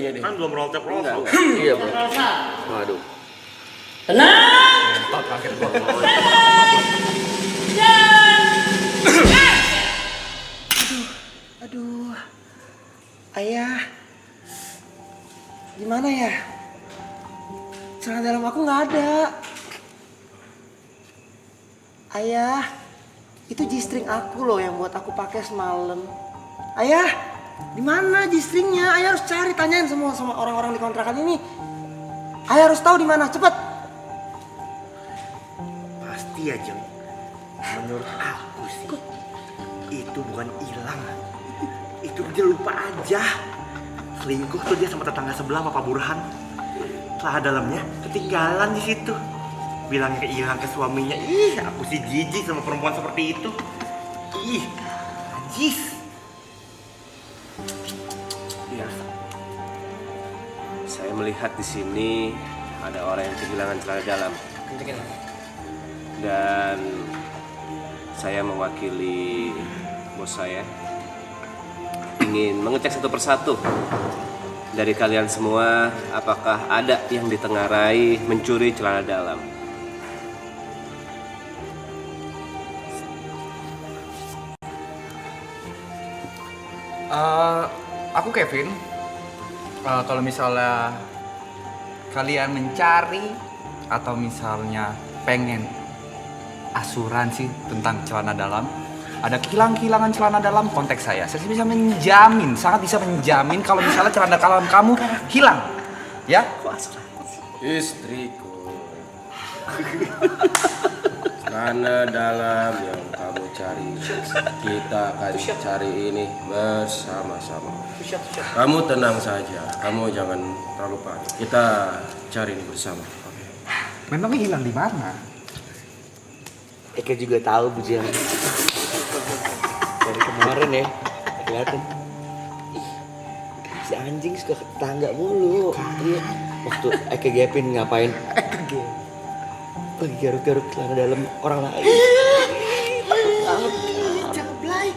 Iya deh. Kan belum rontok-rontok. Iya bro. Waduh. Tenang. Entot kaget gua. Aduh, ayah, gimana ya? Celana dalam aku nggak ada. Ayah, itu G-string aku loh yang buat aku pakai semalam. Ayah, di mana G-stringnya? Ayah harus cari, tanyain semua sama orang-orang di kontrakan ini. Ayah harus tahu di mana, cepet. Pasti ya Jeng. Menurut aku sih itu bukan hilang. Itu dia lupa aja. Selingkuh tuh dia sama tetangga sebelah sama Pak Burhan. Celana dalamnya ketinggalan di situ. Bilangnya hilang ke suaminya. Ih, aku sih jijik sama perempuan seperti itu. Ih, najis. Iya. Saya melihat di sini ada orang yang kehilangan celana dalam. Dan saya mewakili bos saya ingin mengecek satu persatu dari kalian semua, apakah ada yang ditengarai mencuri celana dalam. Aku Kevin. Kalau misalnya kalian mencari atau misalnya pengen asuransi tentang celana dalam, ada kehilangan celana dalam, kontak saya. Saya bisa menjamin, sangat bisa menjamin kalau misalnya celana dalam kamu hilang, ya? Istriku, celana dalam yang kamu cari, kita akan cari ini bersama-sama. Kamu tenang saja, kamu jangan terlalu panik. Kita cari ini bersama. Memangnya hilang di mana? Eka juga tahu Bujian. Dari kemarin ya, kelihatan. Ih, si anjing suka ke tetangga mulu. Iya. Waktu Eka Gepin ngapain? Lagi garuk-garuk celana dalam orang lain. Cablay.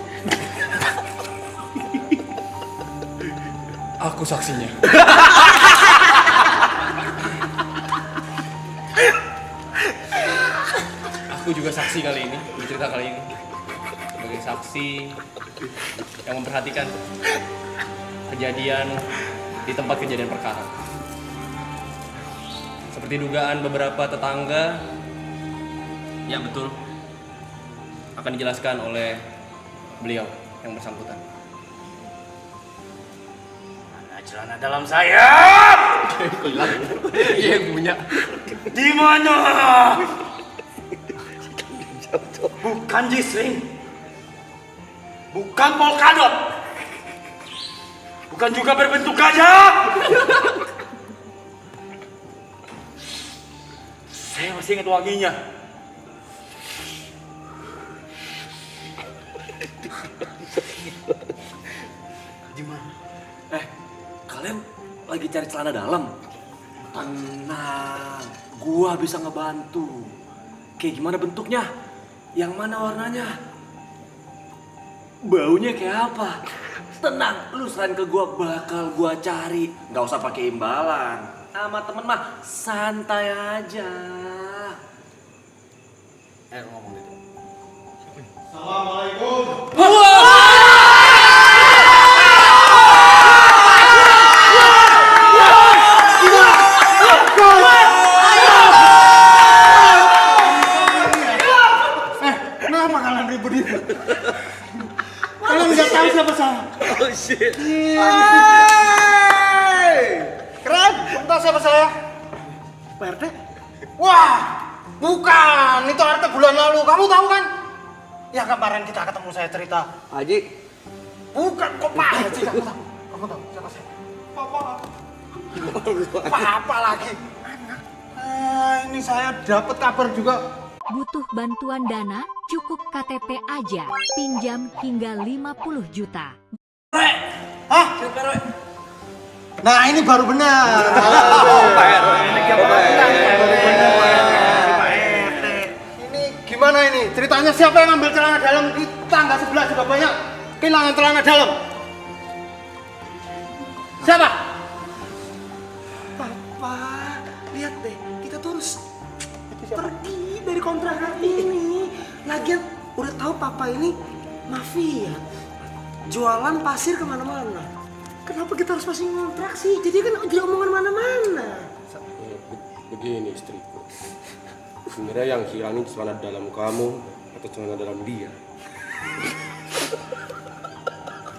Aku saksinya. Aku juga saksi kali ini, di cerita kali ini. Sebagai saksi yang memperhatikan kejadian di tempat kejadian perkara. Seperti dugaan beberapa tetangga, ya betul, akan dijelaskan oleh beliau yang bersangkutan. Mana celana dalam saya? Iya punya. Di mana? Bukan G-string. Bukan polkadot. Bukan juga berbentuk gajah. Saya masih ingat wanginya. Gimana? Kalian lagi cari celana dalam? Tenang, gua bisa ngebantu. Kayak gimana bentuknya? Yang mana warnanya? Baunya kayak apa? Tenang, lu serahin ke gua, bakal gua cari. Nggak usah pakai imbalan. Sama temen mah santai aja. Ngomong gitu. Assalamualaikum. Kenapa kalian ribut-ribut? Kalian nggak tahu siapa saya? Oh shit. Keren, kamu tahu siapa saya? Pak RT? Wah, bukan. Itu RT bulan lalu. Kamu tahu kan? Ya kemarin kita ketemu saya cerita. Haji. Bukan kok Pak Haji. Kamu tahu? Kamu tahu siapa saya? Apa lagi? Ini saya dapat kabar juga. Butuh bantuan dana? Cukup KTP aja. Pinjam hingga 50 juta. Hah? Nah ini baru benar. Ini gimana ini? Ceritanya siapa yang ngambil celana dalam? Di tangga sebelah juga banyak kehilangan celana dalam. Siapa? pergi dari kontrakan ini. Lagian udah tahu papa ini mafia, jualan pasir kemana-mana. Kenapa kita harus masih ngontrak sih? Jadi kan jadi omongan mana-mana. Begini istriku, sebenarnya yang hilang ini celana dalam kamu atau celana dalam dia?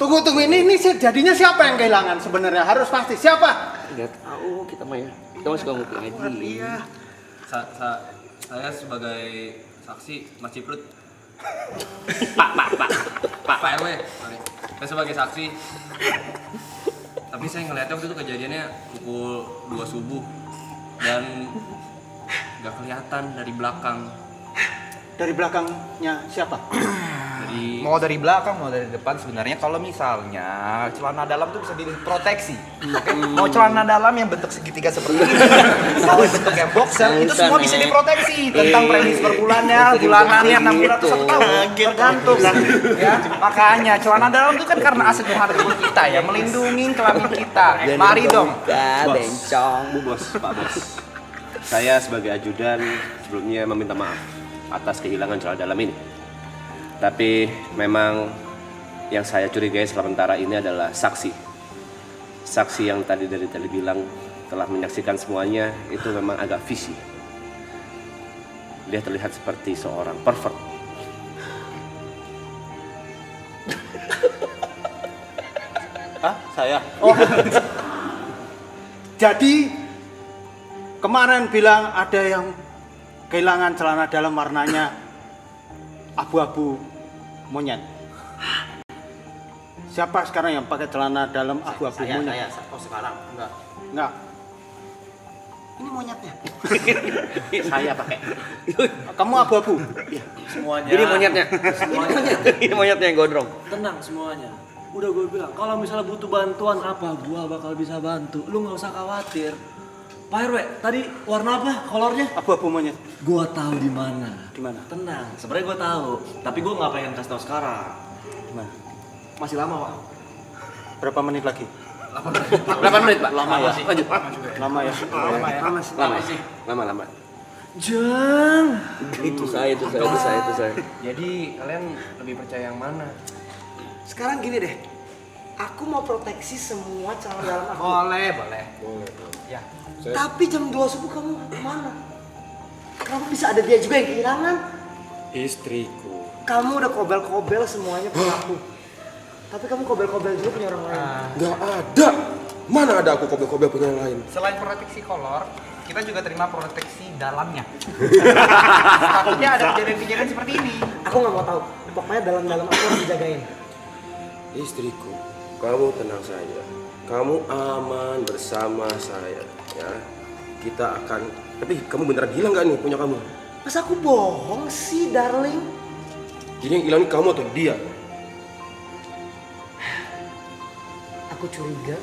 Tunggu, ini jadinya siapa yang kehilangan sebenarnya? Harus pasti siapa? Nggak tahu kita mah ya. Kita mah suka ngopi aja. Iya. Saya sebagai saksi Mas Ciprut. Pak RW, sorry. Saya sebagai saksi. Tapi saya ngeliatnya waktu itu kejadiannya pukul 2 subuh dan nggak kelihatan dari belakang. Dari belakangnya siapa? Mau dari belakang, mau dari depan, sebenarnya kalau misalnya celana dalam tuh bisa diproteksi. Oke? Mau celana dalam yang bentuk segitiga seperti ini, mau bentuk yang boxer, itu semua bisa diproteksi tentang premis per bulannya, bulanannya 6 bulan atau 1 tahun, tergantung. Ya, makanya celana dalam itu kan karena aset berharga buat kita ya, melindungi kelamin kita. Mari dong. Bencong. Pak Bos. Saya sebagai ajudan sebelumnya meminta maaf atas kehilangan celana dalam ini. Tapi memang yang saya curigai sementara ini adalah saksi. Saksi yang tadi bilang telah menyaksikan semuanya itu memang agak visi. Dia terlihat seperti seorang pervert. Hah? Saya? Oh. Jadi kemarin bilang ada yang kehilangan celana dalam warnanya abu-abu monyet. Siapa sekarang yang pakai celana dalam abu-abu monyet? Saya. Oh sekarang? Enggak. Ini monyetnya. Saya pakai. Kamu abu-abu? Semuanya. Ini monyetnya. Ini monyetnya yang gondrong. Tenang semuanya. Udah gue bilang, kalau misalnya butuh bantuan apa, gue bakal bisa bantu. Lu nggak usah khawatir. Pak RW, tadi warna apa kolornya? Abu-abu monyet. Gue tahu di mana. Di mana? Tenang, sebenarnya gue tahu. Tapi gue nggak pengen kasih tahu sekarang. Di mana? Masih lama, Pak. Berapa menit lagi? 8 menit, Pak. Lama ya? Lanjut. Lama ya? Lama. Jang. Itu saya. Jadi kalian lebih percaya yang mana? Sekarang gini deh. Aku mau proteksi semua celana dalam aku. Boleh. Ya. Tapi jam 2 subuh kamu kemana? Kenapa bisa ada dia juga yang kehilangan? Istriku. Kamu udah kobel-kobel semuanya punya aku. Tapi kamu kobel-kobel juga punya orang lain. Nggak ada. Mana ada aku kobel-kobel punya yang lain? Selain proteksi kolor, kita juga terima proteksi dalamnya. Takutnya ada kejadian-kejadian seperti ini. Aku nggak mau tahu. Pokoknya dalam-dalam aku harus dijagain. Istriku, kamu tenang saja. Kamu aman bersama saya, ya. Kita akan. Tapi kamu beneran hilang nggak nih punya kamu? Masa aku bohong sih, darling? Jadi yang hilang ini kamu atau dia? Aku curiga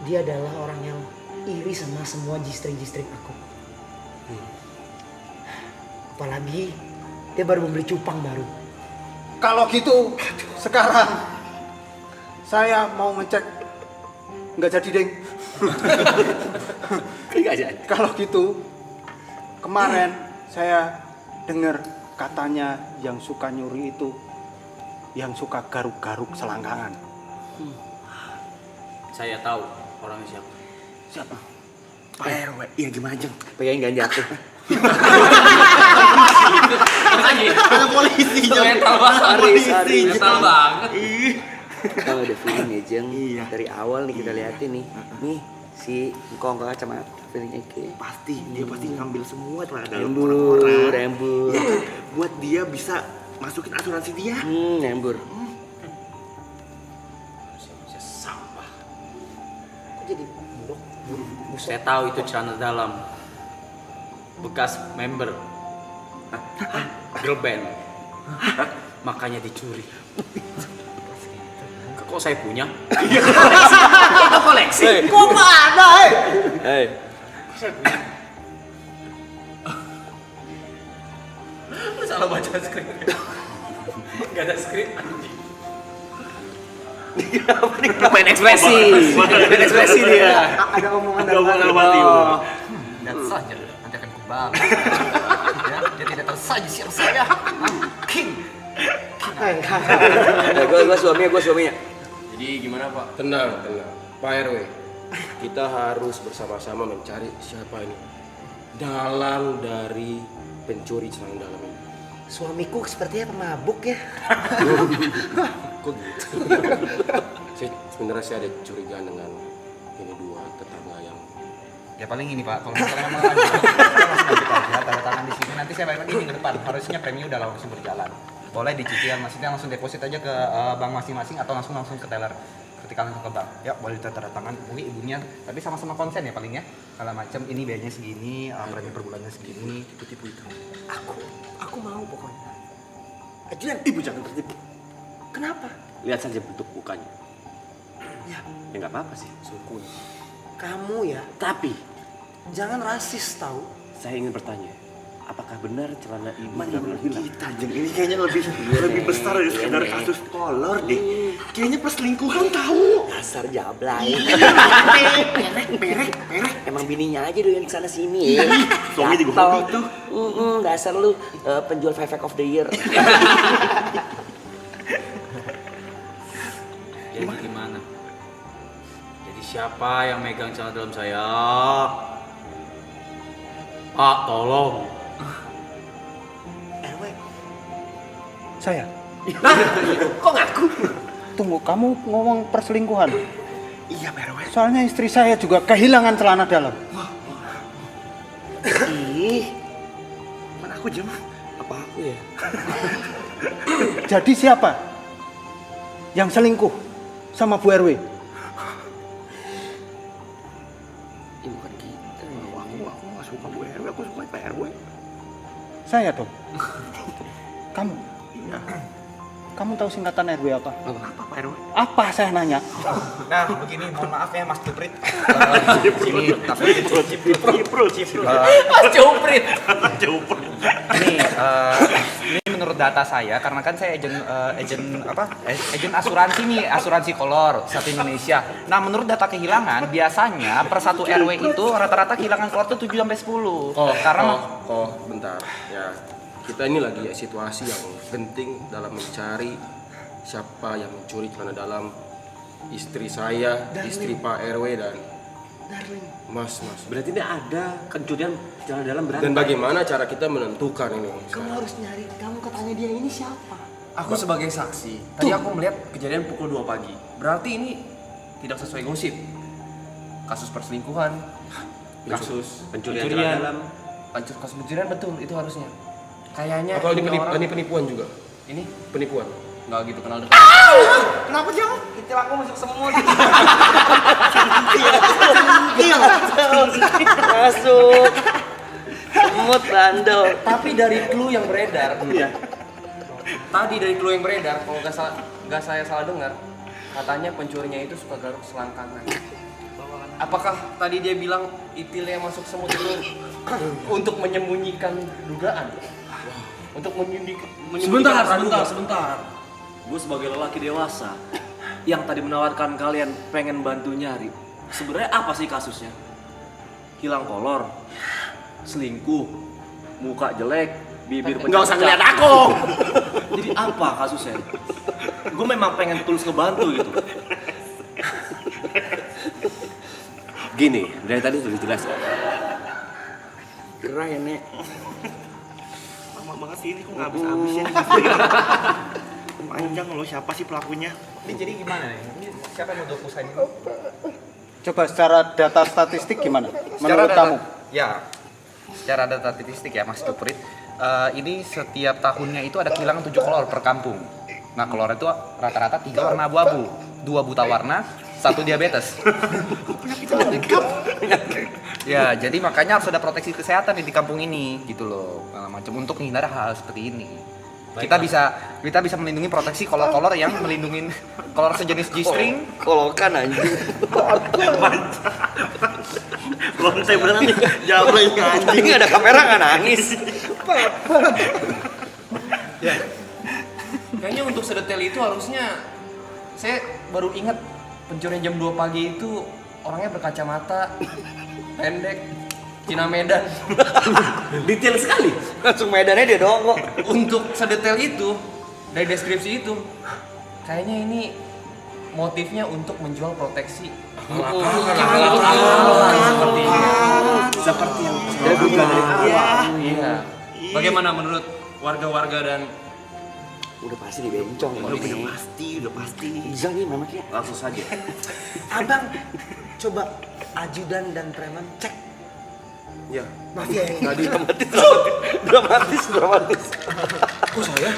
dia adalah orang yang iri sama semua jistring-jistring aku. Apalagi dia baru membeli cupang baru. Kalau gitu, sekarang saya mau ngecek. Nggak jadi, Deng. Kalau gitu, kemarin saya dengar katanya yang suka nyuri itu yang suka garuk-garuk selangkangan. Saya tahu orangnya siapa. Siapa? Pak RW, iya gimana Jeng? Pengen ganja tuh. Ada polisi Jeng. Mental banget. Mental banget. Kalau ada feeling ya Jeng. Iya. Dari awal nih kita liatin nih. Nih si Ngkong kacamata feelingnya kayak. Pasti, dia pasti ngambil semua celana dalam Rembur. Ya kan? Buat dia bisa masukin asuransi dia. Nyembur. Kok jadi buruk? Saya tahu itu celana dalam bekas member girl band. Makanya dicuri. Kok saya punya? Kok koleksi? Kok nggak ada? Hei. Lu salah baca skrip. Gak ada skrip anjing. Main ekspresi. Main ekspresi dia. Ada omongan Ada omongan mati. Dan saja nanti akan Bang. Ya, dia tidak tahu saja siapa saya. King. Gue suaminya. Jadi gimana Pak? Tenang. Pak RW, kita harus bersama-sama mencari siapa ini dalang dari pencuri celana dalam ini. Suamiku sepertinya pemabuk ya. Kok gitu? Sebenarnya saya ada curiga dengan ini dua tetangga yang Ya paling ini Pak, kalau misalnya memang ada, langsung lanjut aja, tanda tangan di sini. Nanti saya balik lagi minggu depan. Harusnya premi udah langsung berjalan. Boleh dicicil, maksudnya langsung deposit aja ke bank masing-masing atau langsung ke teller ketika langsung ke bank. Ya boleh tanda tangan, mungkin ibunya, tapi sama-sama konsen ya paling ya. Kalau macam ini biayanya segini, premi per bulannya segini, tipu-tipu itu. Aku mau pokoknya. Ajudan, ibu jangan tertipu. Kenapa? Lihat saja bentuk mukanya. Ya, Ya nggak apa-apa sih. sukun. kamu ya, Tapi jangan rasis tahu. saya ingin bertanya, apakah benar celana ibu Menurut benar-benar hilang? kita, Jeng, ini kayaknya lebih besar dari sekedar kasus kolor deh. Kayaknya perselingkuhan tahu. Dasar jablay. Perek. Emang bininya aja doyan kesana sini ya. Suami juga Gatel. hobi tuh. Dasar lu penjual Fake of the Year. Jadi gimana? Jadi siapa yang megang celana dalam saya? Pak, tolong. RW, Saya. Kok ngaku? Tunggu, kamu ngomong perselingkuhan. Iya, Pak RW. Soalnya istri saya juga kehilangan celana dalam. Ih, mana aku Jeng? Apa aku ya? Jadi siapa yang selingkuh sama Bu RW? Ya, bukan kita. Aku nggak suka Bu RW, aku suka Pak RW. Saya dong. Kamu. Iya. Kamu tahu singkatan RW apa? Apa Pak RW? Apa saya nanya? Nah begini, mohon maaf ya Mas Juprit. Sini, tapi Ciprul. Mas Juprit. Jauh. Ini menurut data saya, karena kan saya agen asuransi nih, asuransi kolor satu Indonesia. Nah menurut data kehilangan, biasanya per satu RW itu rata-rata kehilangan kolor tuh 7 sampai 10. Karena Bentar. Ya, kita ini lagi situasi yang penting dalam mencari siapa yang mencuri celana dalam istri saya, istri Pak RW dan Mas. Berarti ini ada pencurian celana dalam berapa? Dan bagaimana cara kita menentukan ini? kamu harus nyari. Kamu katanya dia ini siapa? Aku sebagai saksi, tadi aku melihat kejadian pukul 2 pagi. Berarti ini tidak sesuai gosip. Kasus perselingkuhan, kasus Pencurian celana dalam. kasus pencurian betul itu harusnya. Kayaknya Atau ini ini penipuan juga? ini Penipuan. nggak gitu kenal dekat. Kenapa jauh? itu aku masuk semut. Masuk. Semut bandel. Tapi dari clue yang beredar, tadi dari clue yang beredar, kalau nggak saya salah dengar, katanya pencurinya itu suka garuk selangkangan. Apakah tadi dia bilang itilnya masuk semut itu untuk menyembunyikan dugaan? Untuk menyembunyikan Sebentar. Gue sebagai lelaki dewasa yang tadi menawarkan kalian pengen bantu nyari. Sebenarnya apa sih kasusnya? Hilang kolor, selingkuh, muka jelek, bibir pecah. Nggak usah ngeliat aku. Jadi apa kasusnya? Gue memang pengen tulus ngebantu gitu. Gini, dari tadi sudah dijelaskan. Gerah ya, Nek. Lama banget sih ini kok nggak habis-habis ya. Panjang loh, siapa sih pelakunya? Ini jadi gimana nih? Ini siapa yang mau usaha ini? Coba secara data statistik gimana? Menurut data, kamu? Ya, secara data statistik ya Mas Juprit, ini setiap tahunnya itu ada kehilangan 7 kolor per kampung. Nah kolor itu rata-rata 3 warna abu-abu, 2 buta warna, 1 diabetes. Ya, jadi makanya harus ada proteksi kesehatan di kampung ini, gitu loh. Macam untuk menghindari hal seperti ini. Kita bisa melindungi proteksi kolor-kolor yang melindungi kolor sejenis G-string. Kolokan anjing. Lontai beneran nih, jawab ini anjing. Ini ada kamera nggak nangis. Ya. Kayaknya untuk sedetail itu harusnya saya baru ingat pencurian jam 2 pagi itu orangnya berkacamata, pendek, Cina Medan. Detail sekali. Langsung medannya dia doang kok. Untuk sedetail itu, dari deskripsi itu, kayaknya ini motifnya untuk menjual proteksi. Seperti yang Dari duga dari awal. Iya. Bagaimana menurut warga-warga dan Udah pasti dibencong udah ini. pasti. Bisa nih memangnya. Langsung saja. Abang, coba ajudan dan preman cek. Ya, Mafia yang tadi Dramatis. kok saya?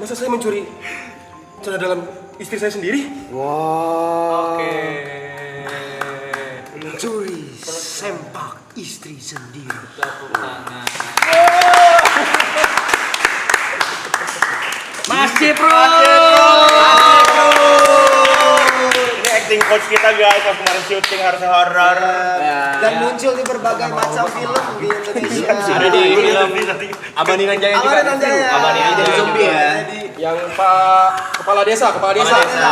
Masa saya mencuri celana dalam istri saya sendiri? Wow. mencuri sempak istri sendiri. Masih Bro. Ini acting coach kita guys, pas kemarin syuting harus horor. Dan muncul di berbagai macam film di Indonesia. Ada di film Abaningan Jaya juga. Abaningan Jaya. Abaningan Jaya zombie ya. Yang Pak Kepala Desa.